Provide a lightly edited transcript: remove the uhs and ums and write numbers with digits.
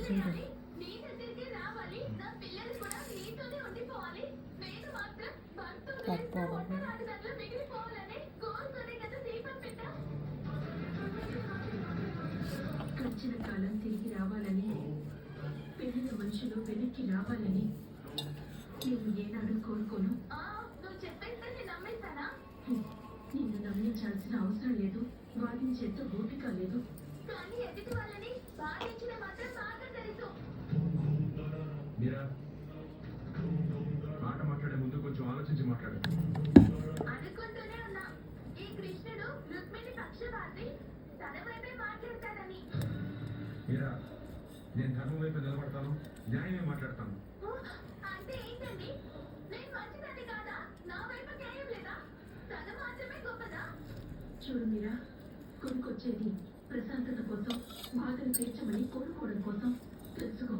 చూడు. కట్టాలి. గడిచిన కాలం తిరిగి రావాలని, పెళ్ళిన మనుషులు వెనక్కి రావాలని నేను ఏనాడు కోరుకోను. నిన్ను నమ్మించాల్సిన అవసరం లేదు, వాదించేంత ఓపిక లేదు. మీరా మాట మాట్లాడే ముందు కొంచెం ఆలోచించి మాట్లాడు. అనుకుంటూనే ఉన్నా ఈ కృష్ణుడు రుక్మిణి పక్షపాతి, తన వైపే మాట్లాడతాడని. మీరా నేను ధర్మం వైపు నిలబడతాను, న్యాయమే మాట్లాడతాను. అంటే ఏంటండి? నేను మంచిదాన్ని కాదా? నా వైపు న్యాయం లేదా? తను మాత్రమే గొప్పదా? చూడు మీరా, కొనుకొచ్చేది ప్రశాంతత కోసం, బాధను తీర్చమని కోరుకోవడం కోసం. తెలుసుకో,